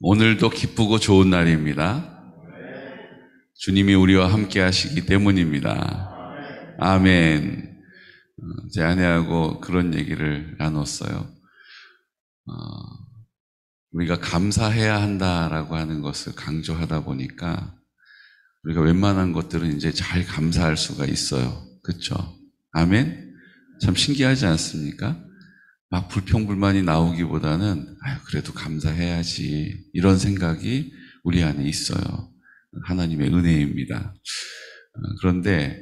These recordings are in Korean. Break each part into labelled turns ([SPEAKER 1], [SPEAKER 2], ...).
[SPEAKER 1] 오늘도 기쁘고 좋은 날입니다. 주님이 우리와 함께 하시기 때문입니다. 아멘. 제 아내하고 그런 얘기를 나눴어요. 우리가 감사해야 한다라고 하는 것을 강조하다 보니까 우리가 웬만한 것들은 이제 잘 감사할 수가 있어요. 그렇죠? 아멘. 참 신기하지 않습니까? 막 불평불만이 나오기보다는 그래도 감사해야지 이런 생각이 우리 안에 있어요. 하나님의 은혜입니다. 그런데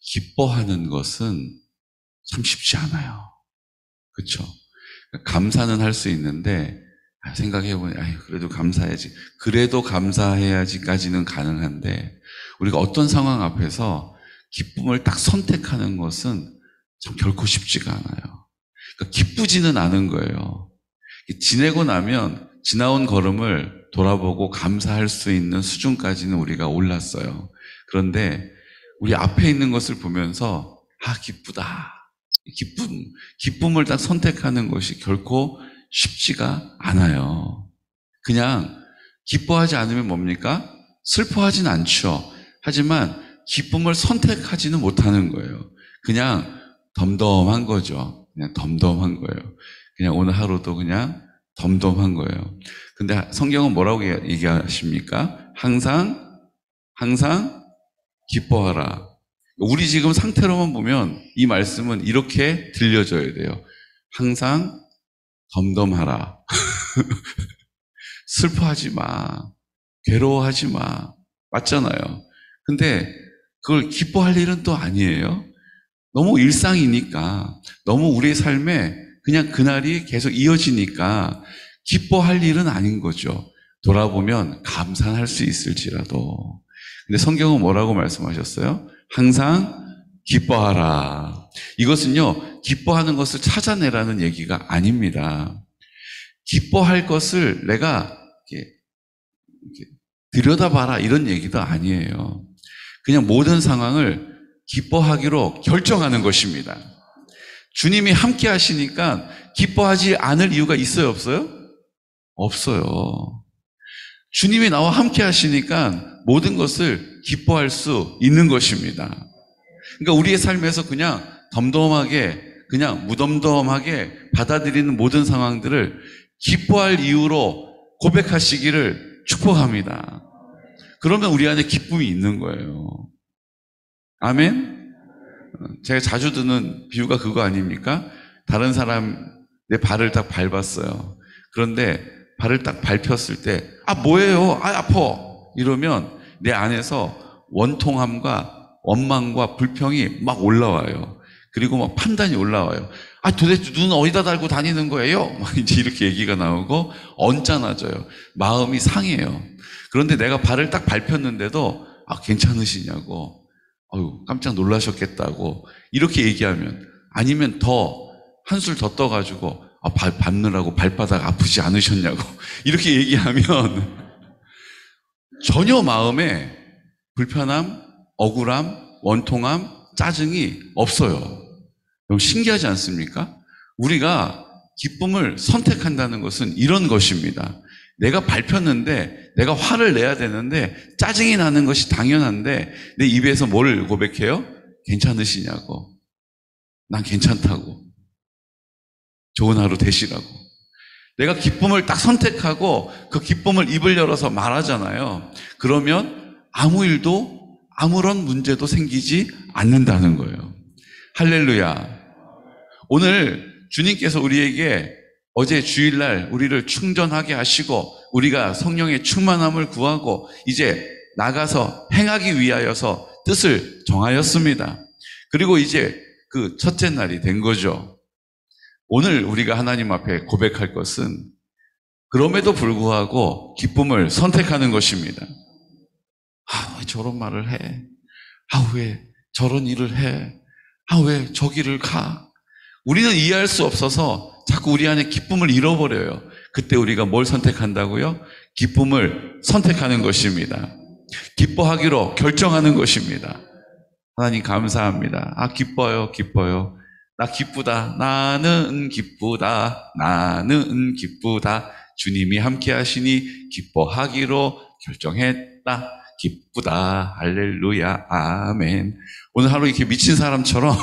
[SPEAKER 1] 기뻐하는 것은 참 쉽지 않아요. 그렇죠? 감사는 할 수 있는데 생각해보니 그래도 감사해야지, 그래도 감사해야지까지는 가능한데 우리가 어떤 상황 앞에서 기쁨을 딱 선택하는 것은 참 결코 쉽지가 않아요. 그러니까 기쁘지는 않은 거예요. 지내고 나면 지나온 걸음을 돌아보고 감사할 수 있는 수준까지는 우리가 올랐어요. 그런데 우리 앞에 있는 것을 보면서 기쁘다. 기쁨을 딱 선택하는 것이 결코 쉽지가 않아요. 그냥 기뻐하지 않으면 뭡니까? 슬퍼하진 않죠. 하지만 기쁨을 선택하지는 못하는 거예요. 그냥 덤덤한 거죠. 그냥 덤덤한 거예요. 그냥 오늘 하루도 그냥 덤덤한 거예요. 근데 성경은 뭐라고 얘기하십니까? 항상 기뻐하라. 우리 지금 상태로만 보면 이 말씀은 이렇게 들려져야 돼요. 항상 덤덤하라. 슬퍼하지 마. 괴로워하지 마. 맞잖아요. 근데 그걸 기뻐할 일은 또 아니에요. 너무 일상이니까, 너무 우리의 삶에 그냥 그날이 계속 이어지니까 기뻐할 일은 아닌 거죠. 돌아보면 감사할 수 있을지라도. 근데 성경은 뭐라고 말씀하셨어요? 항상 기뻐하라. 이것은요, 기뻐하는 것을 찾아내라는 얘기가 아닙니다. 기뻐할 것을 내가 이렇게 들여다봐라 이런 얘기도 아니에요. 그냥 모든 상황을 기뻐하기로 결정하는 것입니다. 주님이 함께 하시니까 기뻐하지 않을 이유가 있어요, 없어요? 없어요. 주님이 나와 함께 하시니까 모든 것을 기뻐할 수 있는 것입니다. 그러니까 우리의 삶에서 그냥 덤덤하게, 그냥 무덤덤하게 받아들이는 모든 상황들을 기뻐할 이유로 고백하시기를 축복합니다. 그러면 우리 안에 기쁨이 있는 거예요. 아멘? 제가 자주 듣는 비유가 그거 아닙니까? 다른 사람 내 발을 딱 밟았어요. 그런데 발을 딱 밟혔을 때 뭐예요? 아파! 이러면 내 안에서 원통함과 원망과 불평이 막 올라와요. 그리고 막 판단이 올라와요. 도대체 눈 어디다 달고 다니는 거예요? 막 이제 이렇게 얘기가 나오고 언짢아져요. 마음이 상해요. 그런데 내가 발을 딱 밟혔는데도 괜찮으시냐고, 깜짝 놀라셨겠다고 이렇게 얘기하면, 아니면 더 한술 더 떠가지고 발 밟느라고 발바닥 아프지 않으셨냐고 이렇게 얘기하면 전혀 마음에 불편함, 억울함, 원통함, 짜증이 없어요. 너무 신기하지 않습니까? 우리가 기쁨을 선택한다는 것은 이런 것입니다. 내가 밟혔는데 내가 화를 내야 되는데 짜증이 나는 것이 당연한데 내 입에서 뭘 고백해요? 괜찮으시냐고, 난 괜찮다고, 좋은 하루 되시라고. 내가 기쁨을 딱 선택하고 그 기쁨을 입을 열어서 말하잖아요. 그러면 아무 일도 아무런 문제도 생기지 않는다는 거예요. 할렐루야. 오늘 주님께서 우리에게 어제 주일날 우리를 충전하게 하시고 우리가 성령의 충만함을 구하고 이제 나가서 행하기 위하여서 뜻을 정하였습니다. 그리고 이제 그 첫째 날이 된 거죠. 오늘 우리가 하나님 앞에 고백할 것은 그럼에도 불구하고 기쁨을 선택하는 것입니다. 왜 저런 말을 해? 왜 저런 일을 해? 왜 저기를 가? 우리는 이해할 수 없어서 자꾸 우리 안에 기쁨을 잃어버려요. 그때 우리가 뭘 선택한다고요? 기쁨을 선택하는 것입니다. 기뻐하기로 결정하는 것입니다. 하나님 감사합니다. 기뻐요. 나 기쁘다. 나는 기쁘다. 주님이 함께 하시니 기뻐하기로 결정했다. 기쁘다. 할렐루야. 아멘. 오늘 하루 이렇게 미친 사람처럼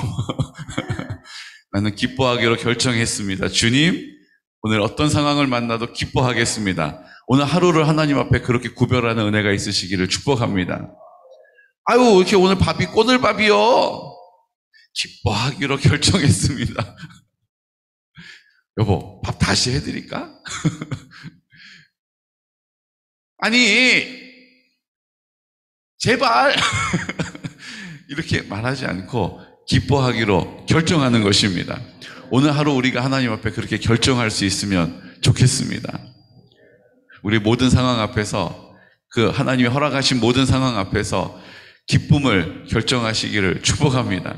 [SPEAKER 1] 나는 기뻐하기로 결정했습니다. 주님, 오늘 어떤 상황을 만나도 기뻐하겠습니다. 오늘 하루를 하나님 앞에 그렇게 구별하는 은혜가 있으시기를 축복합니다. 아유, 이렇게 오늘 밥이 꼬들밥이요. 기뻐하기로 결정했습니다. 여보, 밥 다시 해드릴까? 아니, 제발 이렇게 말하지 않고 기뻐하기로 결정하는 것입니다. 오늘 하루 우리가 하나님 앞에 그렇게 결정할 수 있으면 좋겠습니다. 우리 모든 상황 앞에서 그 하나님이 허락하신 모든 상황 앞에서 기쁨을 결정하시기를 축복합니다.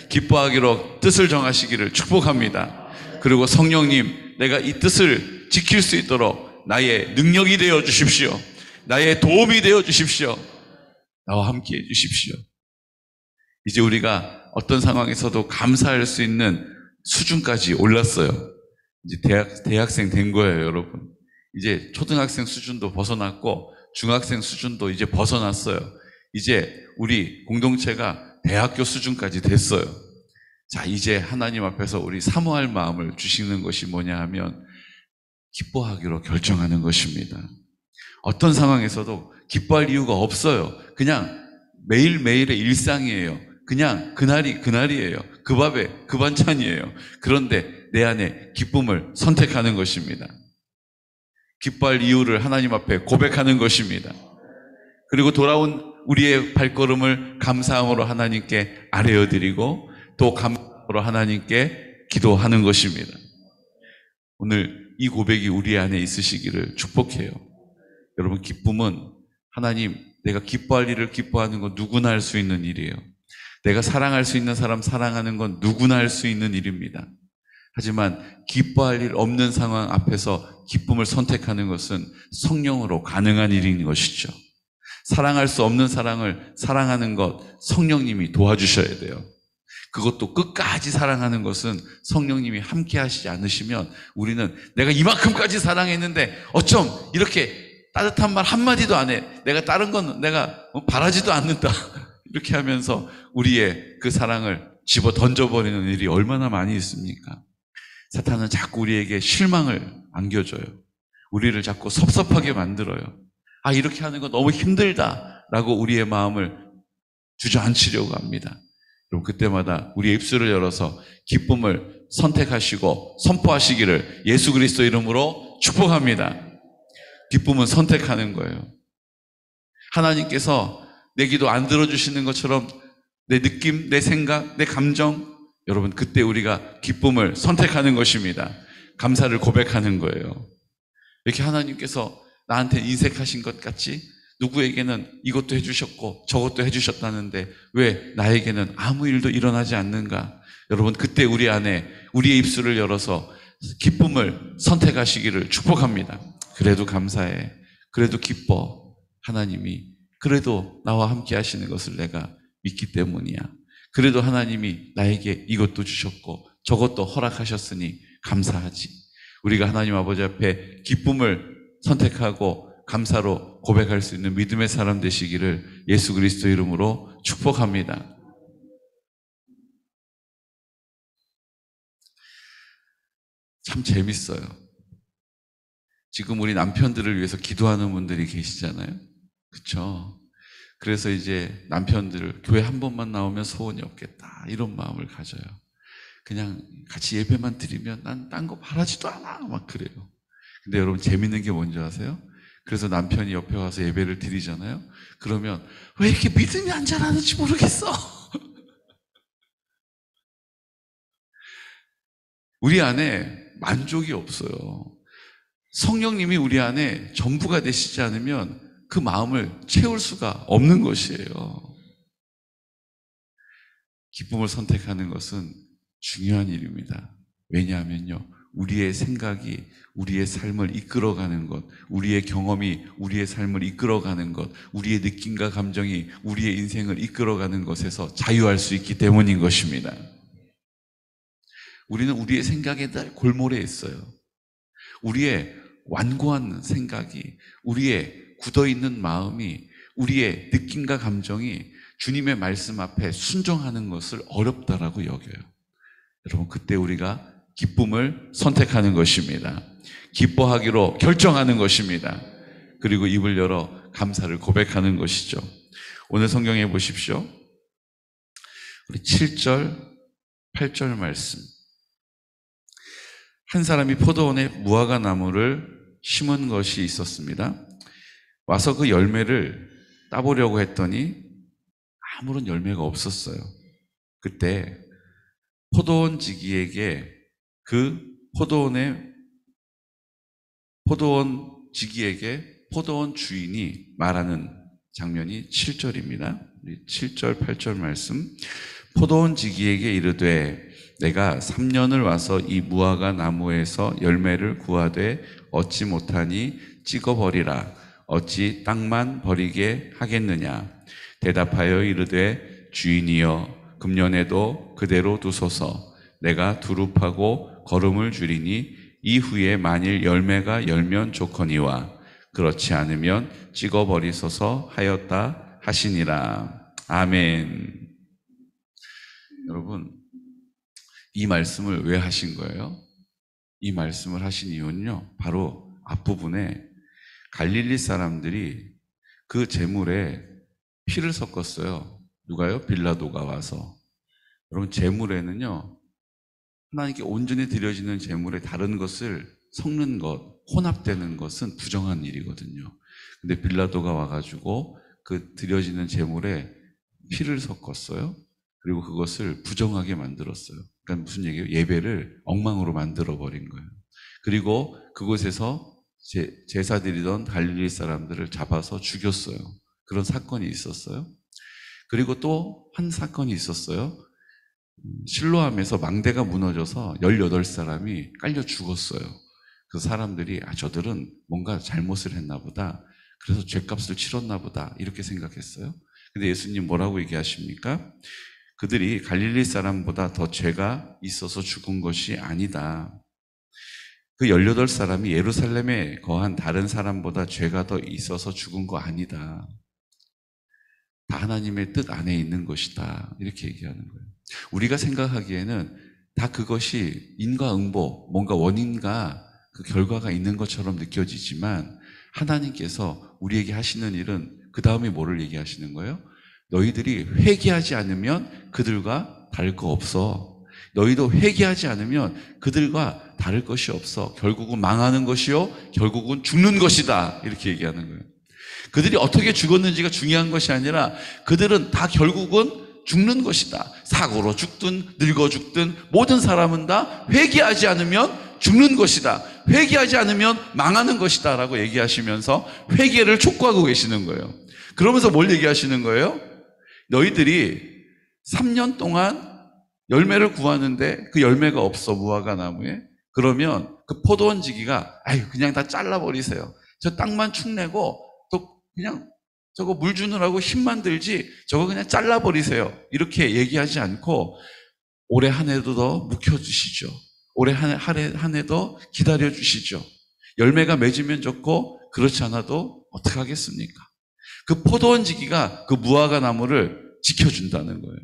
[SPEAKER 1] 기뻐하기로 뜻을 정하시기를 축복합니다. 그리고 성령님, 내가 이 뜻을 지킬 수 있도록 나의 능력이 되어 주십시오. 나의 도움이 되어 주십시오. 나와 함께 해 주십시오. 이제 우리가 어떤 상황에서도 감사할 수 있는 수준까지 올랐어요. 이제 대학생 된 거예요, 여러분. 이제 초등학생 수준도 벗어났고 중학생 수준도 이제 벗어났어요. 이제 우리 공동체가 대학교 수준까지 됐어요. 자, 이제 하나님 앞에서 우리 사모할 마음을 주시는 것이 뭐냐 하면 기뻐하기로 결정하는 것입니다. 어떤 상황에서도 기뻐할 이유가 없어요. 그냥 매일매일의 일상이에요. 그냥 그날이 그날이에요. 그 밥에 그 반찬이에요. 그런데 내 안에 기쁨을 선택하는 것입니다. 기뻐할 이유를 하나님 앞에 고백하는 것입니다. 그리고 돌아온 우리의 발걸음을 감사함으로 하나님께 아뢰어드리고 또 감사함으로 하나님께 기도하는 것입니다. 오늘 이 고백이 우리 안에 있으시기를 축복해요. 여러분, 기쁨은 하나님, 내가 기뻐할 일을 기뻐하는 건 누구나 할 수 있는 일이에요. 내가 사랑할 수 있는 사람 사랑하는 건 누구나 할 수 있는 일입니다. 하지만 기뻐할 일 없는 상황 앞에서 기쁨을 선택하는 것은 성령으로 가능한 일인 것이죠. 사랑할 수 없는 사랑을 사랑하는 것 성령님이 도와주셔야 돼요. 그것도 끝까지 사랑하는 것은 성령님이 함께 하시지 않으시면 우리는 내가 이만큼까지 사랑했는데 어쩜 이렇게 따뜻한 말 한마디도 안 해. 내가 다른 건 내가 바라지도 않는다. 이렇게 하면서 우리의 그 사랑을 집어 던져버리는 일이 얼마나 많이 있습니까? 사탄은 자꾸 우리에게 실망을 안겨줘요. 우리를 자꾸 섭섭하게 만들어요. 아, 이렇게 하는 거 너무 힘들다라고 우리의 마음을 주저앉히려고 합니다. 그럼 그때마다 우리의 입술을 열어서 기쁨을 선택하시고 선포하시기를 예수 그리스도 이름으로 축복합니다. 기쁨은 선택하는 거예요. 하나님께서 내 기도 안 들어주시는 것처럼 내 느낌, 내 생각, 내 감정, 여러분, 그때 우리가 기쁨을 선택하는 것입니다. 감사를 고백하는 거예요. 이렇게 하나님께서 나한테 인색하신 것 같지? 누구에게는 이것도 해주셨고 저것도 해주셨다는데 왜 나에게는 아무 일도 일어나지 않는가? 여러분, 그때 우리 안에 우리의 입술을 열어서 기쁨을 선택하시기를 축복합니다. 그래도 감사해. 그래도 기뻐. 하나님이 그래도 나와 함께 하시는 것을 내가 믿기 때문이야. 그래도 하나님이 나에게 이것도 주셨고 저것도 허락하셨으니 감사하지. 우리가 하나님 아버지 앞에 기쁨을 선택하고 감사로 고백할 수 있는 믿음의 사람 되시기를 예수 그리스도 이름으로 축복합니다. 참 재밌어요. 지금 우리 남편들을 위해서 기도하는 분들이 계시잖아요. 그렇죠? 그래서 이제 남편들 교회 한 번만 나오면 소원이 없겠다 이런 마음을 가져요. 그냥 같이 예배만 드리면 난 딴 거 바라지도 않아 막 그래요. 근데 여러분, 재밌는 게 뭔지 아세요? 그래서 남편이 옆에 와서 예배를 드리잖아요. 그러면 왜 이렇게 믿음이 안 자라는지 모르겠어. 우리 안에 만족이 없어요. 성령님이 우리 안에 전부가 되시지 않으면 그 마음을 채울 수가 없는 것이에요. 기쁨을 선택하는 것은 중요한 일입니다. 왜냐하면요, 우리의 생각이 우리의 삶을 이끌어가는 것, 우리의 경험이 우리의 삶을 이끌어가는 것, 우리의 느낌과 감정이 우리의 인생을 이끌어가는 것에서 자유할 수 있기 때문인 것입니다. 우리는 우리의 생각에 늘 골몰해 있어요. 우리의 완고한 생각이, 우리의 굳어있는 마음이, 우리의 느낌과 감정이 주님의 말씀 앞에 순종하는 것을 어렵다라고 여겨요. 여러분, 그때 우리가 기쁨을 선택하는 것입니다. 기뻐하기로 결정하는 것입니다. 그리고 입을 열어 감사를 고백하는 것이죠. 오늘 성경에 보십시오. 우리 7절, 8절 말씀. 한 사람이 포도원에 무화과 나무를 심은 것이 있었습니다. 와서 그 열매를 따보려고 했더니 아무런 열매가 없었어요. 그때 포도원 지기에게 포도원 주인이 말하는 장면이 7절입니다. 7절, 8절 말씀. 포도원 지기에게 이르되 내가 3년을 와서 이 무화과 나무에서 열매를 구하되 얻지 못하니 찍어버리라. 어찌 땅만 버리게 하겠느냐. 대답하여 이르되 주인이여 금년에도 그대로 두소서. 내가 두릅하고 거름을 줄이니 이후에 만일 열매가 열면 좋거니와 그렇지 않으면 찍어버리소서 하였다 하시니라. 아멘. 여러분, 이 말씀을 왜 하신 거예요? 이 말씀을 하신 이유는요, 바로 앞부분에 갈릴리 사람들이 그 제물에 피를 섞었어요. 누가요? 빌라도가 와서. 여러분, 제물에는요, 하나님께 온전히 드려지는 제물에 다른 것을 섞는 것, 혼합되는 것은 부정한 일이거든요. 근데 빌라도가 와가지고 그 드려지는 제물에 피를 섞었어요. 그리고 그것을 부정하게 만들었어요. 그러니까 무슨 얘기예요? 예배를 엉망으로 만들어버린 거예요. 그리고 그곳에서 제사 드리던 갈릴리 사람들을 잡아서 죽였어요. 그런 사건이 있었어요. 그리고 또 한 사건이 있었어요. 실로암에서 망대가 무너져서 18사람이 깔려 죽었어요. 그 사람들이 저들은 뭔가 잘못을 했나 보다. 그래서 죗값을 치렀나 보다. 이렇게 생각했어요. 근데 예수님 뭐라고 얘기하십니까? 그들이 갈릴리 사람보다 더 죄가 있어서 죽은 것이 아니다. 그 18사람이 예루살렘에 거한 다른 사람보다 죄가 더 있어서 죽은 거 아니다. 다 하나님의 뜻 안에 있는 것이다. 이렇게 얘기하는 거예요. 우리가 생각하기에는 다 그것이 인과응보, 뭔가 원인과 그 결과가 있는 것처럼 느껴지지만 하나님께서 우리에게 하시는 일은 그 다음에 뭐를 얘기하시는 거예요? 너희들이 회개하지 않으면 그들과 다를 거 없어. 너희도 회개하지 않으면 그들과 다를 것이 없어. 결국은 망하는 것이요, 결국은 죽는 것이다. 이렇게 얘기하는 거예요. 그들이 어떻게 죽었는지가 중요한 것이 아니라 그들은 다 결국은 죽는 것이다. 사고로 죽든 늙어 죽든 모든 사람은 다 회개하지 않으면 죽는 것이다. 회개하지 않으면 망하는 것이다 라고 얘기하시면서 회개를 촉구하고 계시는 거예요. 그러면서 뭘 얘기하시는 거예요? 너희들이 3년 동안 열매를 구하는데 그 열매가 없어, 무화과 나무에. 그러면 그 포도원 지기가 그냥 다 잘라버리세요. 저 땅만 축내고 또 그냥 저거 물 주느라고 힘만 들지 저거 그냥 잘라버리세요. 이렇게 얘기하지 않고 올해 한 해도 더 묵혀주시죠. 올해 한 해 더 기다려주시죠. 열매가 맺으면 좋고 그렇지 않아도 어떡하겠습니까? 그 포도원 지기가 그 무화과 나무를 지켜준다는 거예요.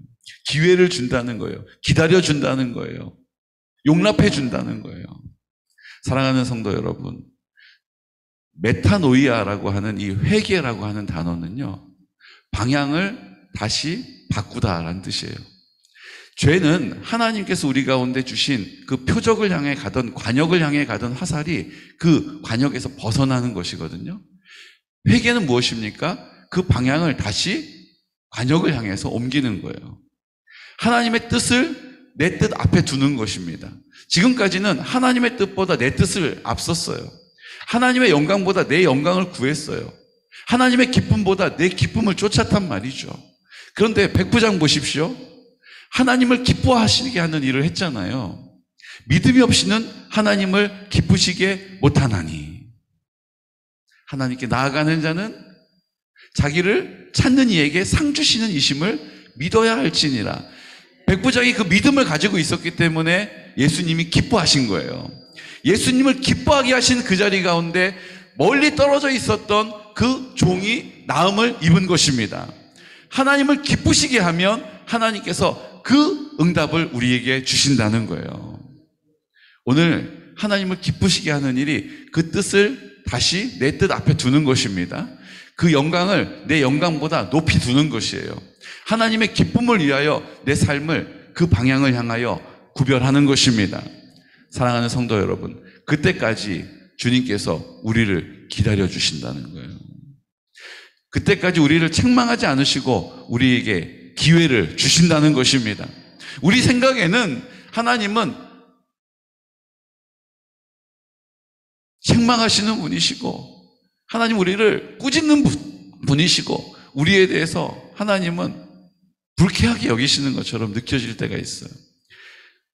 [SPEAKER 1] 기회를 준다는 거예요. 기다려준다는 거예요. 용납해준다는 거예요. 사랑하는 성도 여러분, 메타노이아라고 하는 이 회개라고 하는 단어는요, 방향을 다시 바꾸다라는 뜻이에요. 죄는 하나님께서 우리 가운데 주신 그 표적을 향해 가던, 관역을 향해 가던 화살이 그 관역에서 벗어나는 것이거든요. 회개는 무엇입니까? 그 방향을 다시 관역을 향해서 옮기는 거예요. 하나님의 뜻을 내 뜻 앞에 두는 것입니다. 지금까지는 하나님의 뜻보다 내 뜻을 앞섰어요. 하나님의 영광보다 내 영광을 구했어요. 하나님의 기쁨보다 내 기쁨을 쫓았단 말이죠. 그런데 백부장 보십시오. 하나님을 기뻐하시게 하는 일을 했잖아요. 믿음이 없이는 하나님을 기쁘시게 못하나니. 하나님께 나아가는 자는 자기를 찾는 이에게 상 주시는 이심을 믿어야 할지니라. 백부장이 그 믿음을 가지고 있었기 때문에 예수님이 기뻐하신 거예요. 예수님을 기뻐하게 하신 그 자리 가운데 멀리 떨어져 있었던 그 종이 나음을 입은 것입니다. 하나님을 기쁘시게 하면 하나님께서 그 응답을 우리에게 주신다는 거예요. 오늘 하나님을 기쁘시게 하는 일이 그 뜻을 다시 내 뜻 앞에 두는 것입니다. 그 영광을 내 영광보다 높이 두는 것이에요. 하나님의 기쁨을 위하여 내 삶을 그 방향을 향하여 구별하는 것입니다. 사랑하는 성도 여러분, 그때까지 주님께서 우리를 기다려 주신다는 거예요. 그때까지 우리를 책망하지 않으시고 우리에게 기회를 주신다는 것입니다. 우리 생각에는 하나님은 책망하시는 분이시고 하나님 우리를 꾸짖는 분이시고 우리에 대해서 하나님은 불쾌하게 여기시는 것처럼 느껴질 때가 있어요.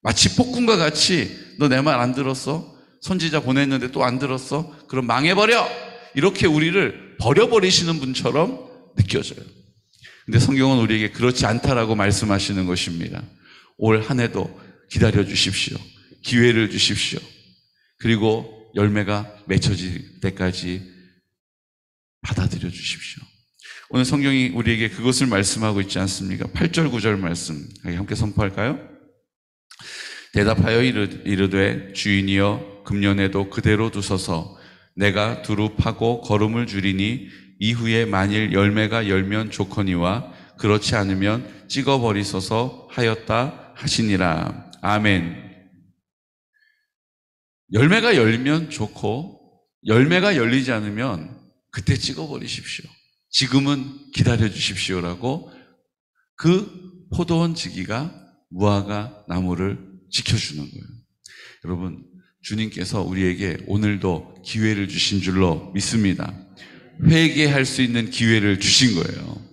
[SPEAKER 1] 마치 폭군과 같이 너 내 말 안 들었어? 선지자 보냈는데 또 안 들었어? 그럼 망해버려! 이렇게 우리를 버려버리시는 분처럼 느껴져요. 근데 성경은 우리에게 그렇지 않다라고 말씀하시는 것입니다. 올 한 해도 기다려 주십시오. 기회를 주십시오. 그리고 열매가 맺혀질 때까지 받아들여 주십시오. 오늘 성경이 우리에게 그것을 말씀하고 있지 않습니까? 8절 9절 말씀 함께 선포할까요? 대답하여 이르되 주인이여 금년에도 그대로 두소서 내가 두루 파고 거름을 줄이니 이후에 만일 열매가 열면 좋거니와 그렇지 않으면 찍어버리소서 하였다 하시니라. 아멘. 열매가 열면 좋고 열매가 열리지 않으면 그때 찍어버리십시오. 지금은 기다려 주십시오라고 그 포도원 지기가 무화과 나무를 지켜주는 거예요. 여러분, 주님께서 우리에게 오늘도 기회를 주신 줄로 믿습니다. 회개할 수 있는 기회를 주신 거예요.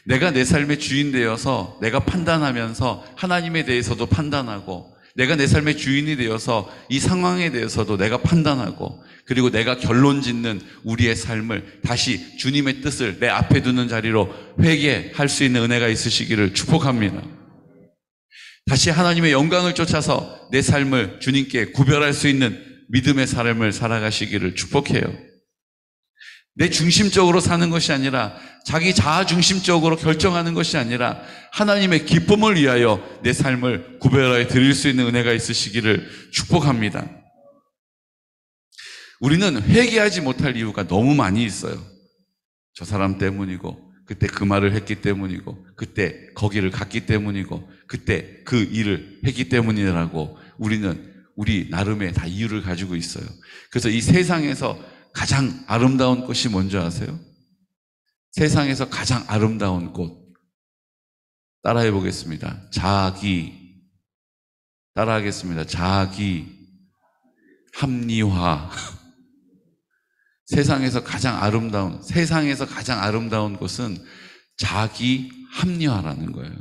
[SPEAKER 1] 내가 내 삶의 주인 되어서 내가 판단하면서 하나님에 대해서도 판단하고 내가 내 삶의 주인이 되어서 이 상황에 대해서도 내가 판단하고 그리고 내가 결론 짓는 우리의 삶을 다시 주님의 뜻을 내 앞에 두는 자리로 회개할 수 있는 은혜가 있으시기를 축복합니다. 다시 하나님의 영광을 쫓아서 내 삶을 주님께 구별할 수 있는 믿음의 삶을 살아가시기를 축복해요. 내 중심적으로 사는 것이 아니라 자기 자아 중심적으로 결정하는 것이 아니라 하나님의 기쁨을 위하여 내 삶을 구별하여 드릴 수 있는 은혜가 있으시기를 축복합니다. 우리는 회개하지 못할 이유가 너무 많이 있어요. 저 사람 때문이고 그때 그 말을 했기 때문이고 그때 거기를 갔기 때문이고 그때 그 일을 했기 때문이라고 우리는 우리 나름의 다 이유를 가지고 있어요. 그래서 이 세상에서 가장 아름다운 꽃이 뭔지 아세요? 세상에서 가장 아름다운 꽃. 따라해 보겠습니다. 자기. 따라하겠습니다. 자기. 합리화. 세상에서 가장 아름다운 것은 자기 합리화라는 거예요.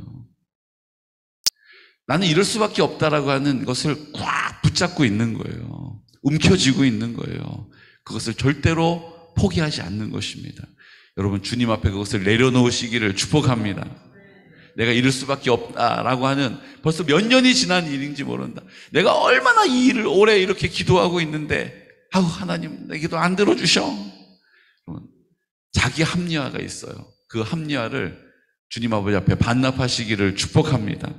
[SPEAKER 1] 나는 이럴 수밖에 없다라고 하는 것을 꽉 붙잡고 있는 거예요. 움켜쥐고 있는 거예요. 그것을 절대로 포기하지 않는 것입니다. 여러분, 주님 앞에 그것을 내려놓으시기를 축복합니다. 내가 이럴 수밖에 없다라고 하는 벌써 몇 년이 지난 일인지 모른다. 내가 얼마나 이 일을 오래 이렇게 기도하고 있는데 아우 하나님 내 기도 안 들어주셔. 자기 합리화가 있어요. 그 합리화를 주님 아버지 앞에 반납하시기를 축복합니다.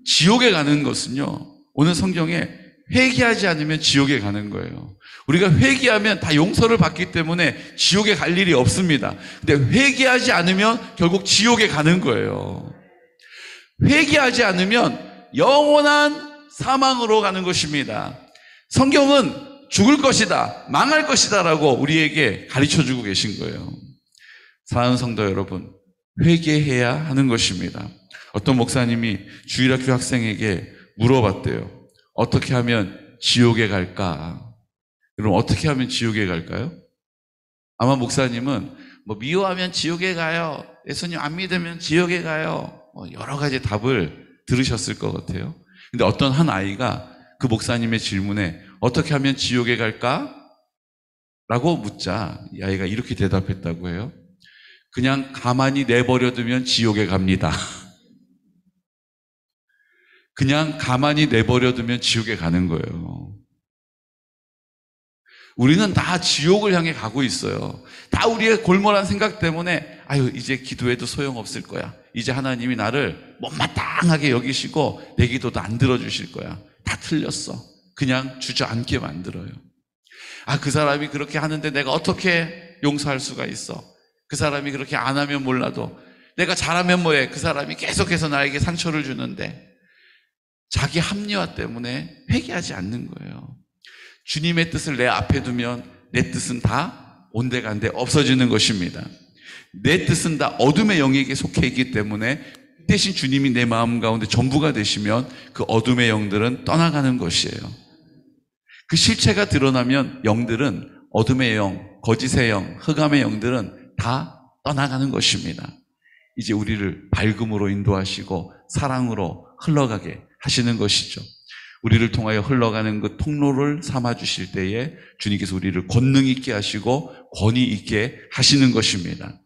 [SPEAKER 1] 지옥에 가는 것은요, 오늘 성경에 회개하지 않으면 지옥에 가는 거예요. 우리가 회개하면 다 용서를 받기 때문에 지옥에 갈 일이 없습니다. 근데 회개하지 않으면 결국 지옥에 가는 거예요. 회개하지 않으면 영원한 사망으로 가는 것입니다. 성경은 죽을 것이다, 망할 것이다 라고 우리에게 가르쳐주고 계신 거예요. 사랑하는 성도 여러분, 회개해야 하는 것입니다. 어떤 목사님이 주일학교 학생에게 물어봤대요. 어떻게 하면 지옥에 갈까? 그럼 어떻게 하면 지옥에 갈까요? 아마 목사님은 미워하면 지옥에 가요. 예수님 안 믿으면 지옥에 가요. 여러 가지 답을 들으셨을 것 같아요. 근데 어떤 한 아이가 그 목사님의 질문에 어떻게 하면 지옥에 갈까? 라고 묻자 이 아이가 이렇게 대답했다고 해요. 그냥 가만히 내버려두면 지옥에 갑니다. 그냥 가만히 내버려두면 지옥에 가는 거예요. 우리는 다 지옥을 향해 가고 있어요. 다 우리의 골몰한 생각 때문에 아유 이제 기도해도 소용없을 거야. 이제 하나님이 나를 못마땅하게 여기시고 내 기도도 안 들어주실 거야. 다 틀렸어. 그냥 주저앉게 만들어요. 아, 그 사람이 그렇게 하는데 내가 어떻게 용서할 수가 있어. 그 사람이 그렇게 안 하면 몰라도 내가 잘하면 뭐해. 그 사람이 계속해서 나에게 상처를 주는데 자기 합리화 때문에 회개하지 않는 거예요. 주님의 뜻을 내 앞에 두면 내 뜻은 다 온데간데 없어지는 것입니다. 내 뜻은 다 어둠의 영에게 속해 있기 때문에 대신 주님이 내 마음 가운데 전부가 되시면 그 어둠의 영들은 떠나가는 것이에요. 그 실체가 드러나면 영들은 어둠의 영, 거짓의 영, 흑암의 영들은 다 떠나가는 것입니다. 이제 우리를 밝음으로 인도하시고 사랑으로 흘러가게 하시는 것이죠. 우리를 통하여 흘러가는 그 통로를 삼아주실 때에 주님께서 우리를 권능 있게 하시고 권위 있게 하시는 것입니다.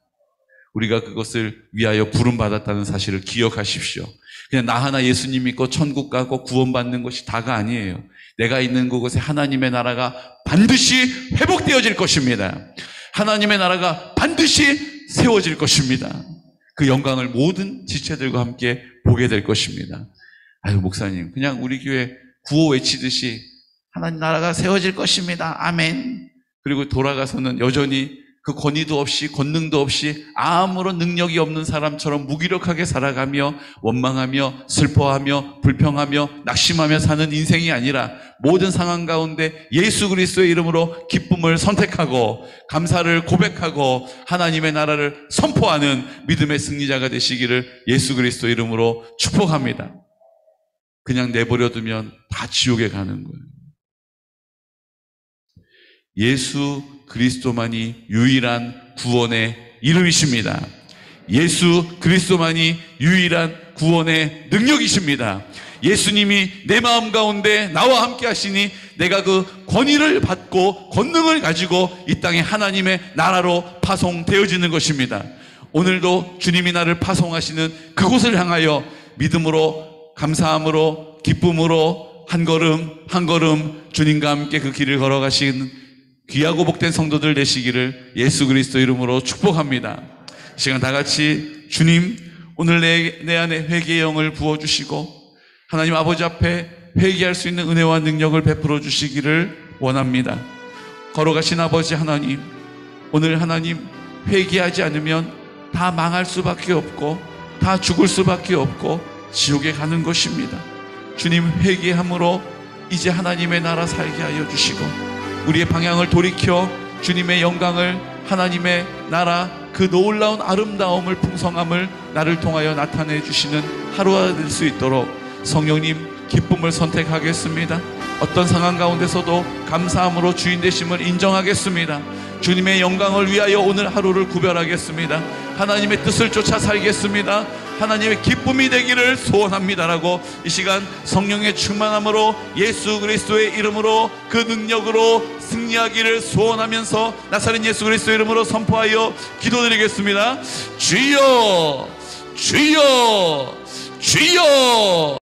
[SPEAKER 1] 우리가 그것을 위하여 부름받았다는 사실을 기억하십시오. 그냥 나 하나 예수님 믿고 천국 가고 구원받는 것이 다가 아니에요. 내가 있는 그곳에 하나님의 나라가 반드시 회복되어질 것입니다. 하나님의 나라가 반드시 세워질 것입니다. 그 영광을 모든 지체들과 함께 보게 될 것입니다. 아유, 목사님, 그냥 우리 교회 구호 외치듯이 하나님 나라가 세워질 것입니다. 아멘. 그리고 돌아가서는 여전히 그 권위도 없이 권능도 없이 아무런 능력이 없는 사람처럼 무기력하게 살아가며 원망하며 슬퍼하며 불평하며 낙심하며 사는 인생이 아니라 모든 상황 가운데 예수 그리스도의 이름으로 기쁨을 선택하고 감사를 고백하고 하나님의 나라를 선포하는 믿음의 승리자가 되시기를 예수 그리스도 이름으로 축복합니다. 그냥 내버려두면 다 지옥에 가는 거예요. 예수 그리스도만이 유일한 구원의 이름이십니다. 예수 그리스도만이 유일한 구원의 능력이십니다. 예수님이 내 마음 가운데 나와 함께 하시니 내가 그 권위를 받고 권능을 가지고 이 땅에 하나님의 나라로 파송되어지는 것입니다. 오늘도 주님이 나를 파송하시는 그곳을 향하여 믿음으로 감사함으로 기쁨으로 한 걸음 한 걸음 주님과 함께 그 길을 걸어가시는 귀하고 복된 성도들 되시기를 예수 그리스도 이름으로 축복합니다. 이 시간 다 같이 주님, 오늘 내 안에 회개의 영을 부어주시고 하나님 아버지 앞에 회개할 수 있는 은혜와 능력을 베풀어 주시기를 원합니다. 걸어가신 아버지 하나님, 오늘 하나님 회개하지 않으면 다 망할 수밖에 없고 다 죽을 수밖에 없고 지옥에 가는 것입니다. 주님, 회개함으로 이제 하나님의 나라 살게 하여 주시고 우리의 방향을 돌이켜 주님의 영광을, 하나님의 나라 그 놀라운 아름다움을, 풍성함을 나를 통하여 나타내 주시는 하루가 될 수 있도록 성령님 기쁨을 선택하겠습니다. 어떤 상황 가운데서도 감사함으로 주인 되심을 인정하겠습니다. 주님의 영광을 위하여 오늘 하루를 구별하겠습니다. 하나님의 뜻을 쫓아 살겠습니다. 하나님의 기쁨이 되기를 소원합니다라고 이 시간 성령의 충만함으로 예수 그리스도의 이름으로 그 능력으로 승리하기를 소원하면서 나사렛 예수 그리스도의 이름으로 선포하여 기도드리겠습니다. 주여, 주여, 주여.